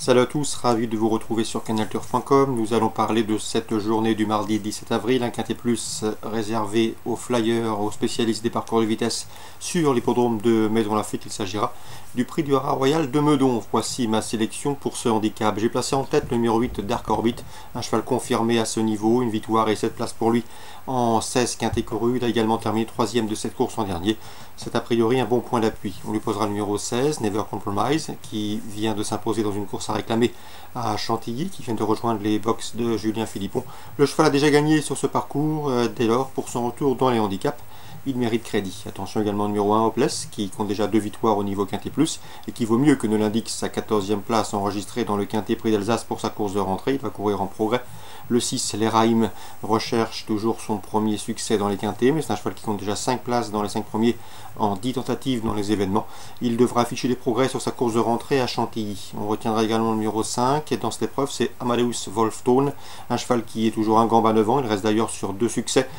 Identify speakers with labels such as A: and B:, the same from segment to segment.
A: Salut à tous, ravi de vous retrouver sur canalturf.com. Nous allons parler de cette journée du mardi 17 avril, un quintet plus réservé aux flyers, aux spécialistes des parcours de vitesse sur l'hippodrome de Maison Lafitte. Il s'agira du prix du Haras Royal de Meudon. Voici ma sélection pour ce handicap. J'ai placé en tête le numéro 8 Dark Orbit, un cheval confirmé à ce niveau, une victoire et 7 places pour lui en 16 quintet couru. Il a également terminé 3e de cette course l'an dernier. C'est a priori un bon point d'appui. On lui posera le numéro 16, Never Compromise, qui vient de s'imposer dans une course à réclamer à Chantilly, qui vient de rejoindre les box de Julien Philippon. Le cheval a déjà gagné sur ce parcours, dès lors, pour son retour dans les handicaps, il mérite crédit. Attention également au numéro 1, Hopeless, qui compte déjà 2 victoires au niveau quintet plus, et qui vaut mieux que ne l'indique sa 14e place enregistrée dans le quintet prix d'Alsace pour sa course de rentrée. Il va courir en progrès. Le 6, l'Eraim, recherche toujours son premier succès dans les quintets, mais c'est un cheval qui compte déjà 5 places dans les 5 premiers en 10 tentatives dans les événements. Il devra afficher des progrès sur sa course de rentrée à Chantilly. On retiendra également le numéro 5, et dans cette épreuve, c'est Amadeus Wolfstone, un cheval qui est toujours un gambe à 9 ans. Il reste d'ailleurs sur 2 succès.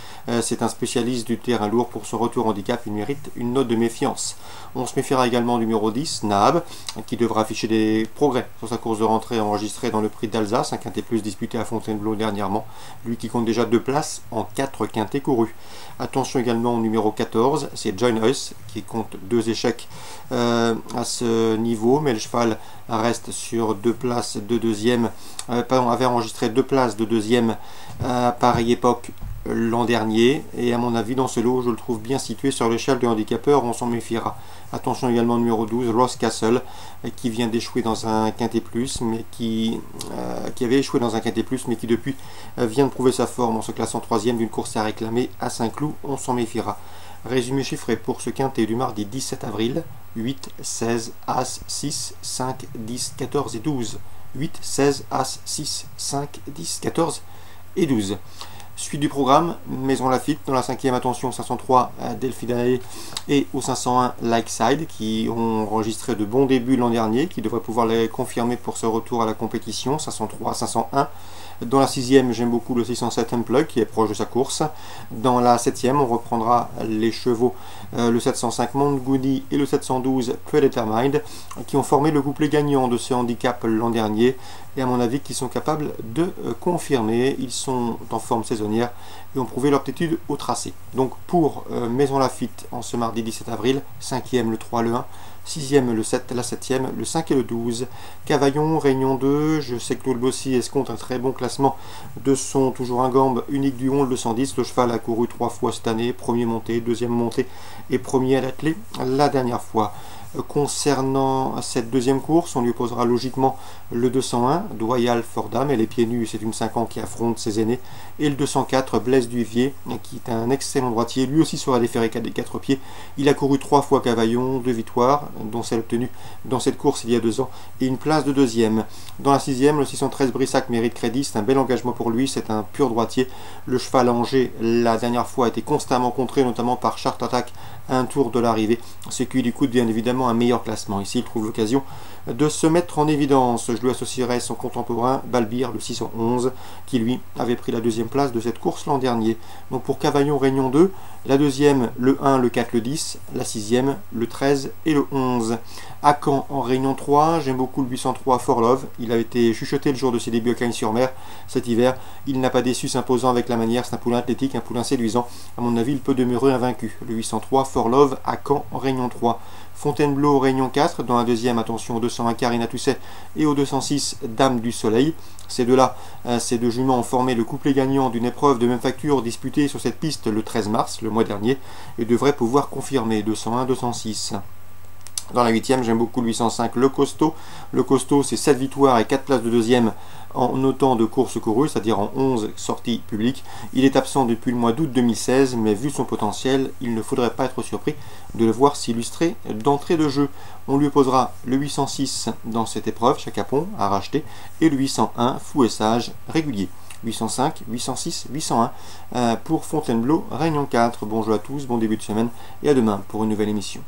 A: C'est un spécialiste du terrain lourd. Pour son retour handicap, il mérite une note de méfiance. On se méfiera également du numéro 10, Naab, qui devra afficher des progrès sur sa course de rentrée enregistrée dans le prix d'Alsace, un quintet plus disputé à Fontainebleau dernièrement, lui qui compte déjà 2 places en 4 quintets courus. Attention également au numéro 14, c'est Join Us, qui compte 2 échecs à ce niveau, mais le cheval reste sur 2 places de deuxième, avait enregistré 2 places de deuxième à pareille époque l'an dernier, et à mon avis dans ce lot je le trouve bien situé sur l'échelle de handicapeur. On s'en méfiera. Attention également au numéro 12, Ross Castle, qui vient d'échouer dans un quintet plus, mais qui avait échoué dans un quintet plus, mais qui depuis vient de prouver sa forme en se classant 3e d'une course à réclamer à Saint-Cloud. On s'en méfiera. Résumé chiffré pour ce quintet du mardi 17 avril, 8, 16, As, 6, 5, 10, 14 et 12. 8, 16, As, 6, 5, 10, 14 et 12. Suite du programme, Maison Lafitte dans la 5e, attention 503 Delphine et au 501 Lakeside, qui ont enregistré de bons débuts l'an dernier, qui devraient pouvoir les confirmer pour ce retour à la compétition. 503, 501. Dans la 6e, j'aime beaucoup le 607 Unplug, qui est proche de sa course. Dans la 7e, on reprendra les chevaux, le 705 Montgoody et le 712 Predetermined, qui ont formé le couplet gagnant de ce handicap l'an dernier, et à mon avis qui sont capables de confirmer. Ils sont en forme saisonnière et ont prouvé leur aptitude au tracé. Donc pour Maison Lafitte en ce mardi 17 avril, 5e le 3, le 1, 6e le 7, la 7e, le 5 et le 12. Cavaillon, Réunion 2, je sais que Claude Bossy escompte un très bon classement de son toujours un gambe unique du 11, le 110. Le cheval a couru 3 fois cette année, premier monté, deuxième montée et premier à l'attelé la dernière fois. Concernant cette deuxième course, on lui posera logiquement le 201, Doyal Fordham, et les pieds nus, c'est une 5 ans qui affronte ses aînés, et le 204, Blaise Duvier, qui est un excellent droitier, lui aussi sera déféré des 4 pieds. Il a couru 3 fois Cavaillon, 2 victoires, dont celle obtenue dans cette course il y a 2 ans, et une place de deuxième. Dans la 6e, le 613 Brissac mérite crédit, c'est un bel engagement pour lui, c'est un pur droitier. Le cheval à Angers, la dernière fois, a été constamment contré, notamment par Chart Attack, à un tour de l'arrivée, ce qui lui coûte bien évidemment un meilleur classement. Ici, il trouve l'occasion de se mettre en évidence. Je lui associerai son contemporain Balbir, le 611, qui lui avait pris la 2e place de cette course l'an dernier. Donc pour Cavaillon, Réunion 2, la 2e, le 1, le 4, le 10, la 6e, le 13 et le 11. À Caen, en Réunion 3, j'aime beaucoup le 803 For Love. Il a été chuchoté le jour de ses débuts à Cagnes-sur-Mer cet hiver. Il n'a pas déçu, s'imposant avec la manière. C'est un poulain athlétique, un poulain séduisant. À mon avis, il peut demeurer invaincu. Le 803 For Love à Caen, en Réunion 3. Fontainebleau, Réunion 4, dans la 2e, attention au 201 Carina Tousset et au 206 Dame du Soleil. Ces deux-là, ces 2 juments ont formé le couplet gagnant d'une épreuve de même facture disputée sur cette piste le 13 mars, le mois dernier, et devraient pouvoir confirmer 201-206. Dans la 8e, j'aime beaucoup le 805 Le Costaud. Le Costaud, c'est 7 victoires et 4 places de deuxième en autant de courses courues, c'est-à-dire en 11 sorties publiques. Il est absent depuis le mois d'août 2016, mais vu son potentiel, il ne faudrait pas être surpris de le voir s'illustrer d'entrée de jeu. On lui opposera le 806 dans cette épreuve, Chacapon à racheter, et le 801 Fou et Sage régulier. 805, 806, 801 pour Fontainebleau, Réunion 4. Bon jeu à tous, bon début de semaine, et à demain pour une nouvelle émission.